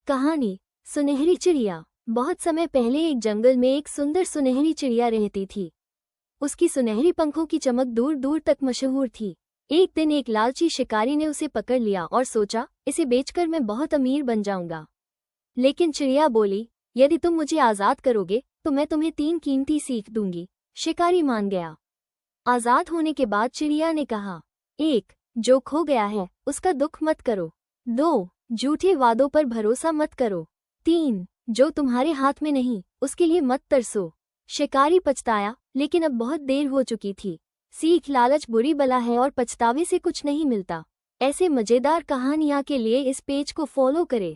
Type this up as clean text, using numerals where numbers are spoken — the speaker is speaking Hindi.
कहानी सुनहरी चिड़िया। बहुत समय पहले एक जंगल में एक सुंदर सुनहरी चिड़िया रहती थी। उसकी सुनहरी पंखों की चमक दूर दूर तक मशहूर थी। एक दिन एक लालची शिकारी ने उसे पकड़ लिया और सोचा, इसे बेचकर मैं बहुत अमीर बन जाऊंगा। लेकिन चिड़िया बोली, यदि तुम मुझे आज़ाद करोगे तो मैं तुम्हें 3 कीमती सीख दूंगी। शिकारी मान गया। आज़ाद होने के बाद चिड़िया ने कहा, 1. जो खो गया है उसका दुख मत करो। 2. झूठे वादों पर भरोसा मत करो। 3. जो तुम्हारे हाथ में नहीं उसके लिए मत तरसो। शिकारी पछताया, लेकिन अब बहुत देर हो चुकी थी। सीख, लालच बुरी बला है और पछतावे से कुछ नहीं मिलता। ऐसे मजेदार कहानियाँ के लिए इस पेज को फॉलो करें।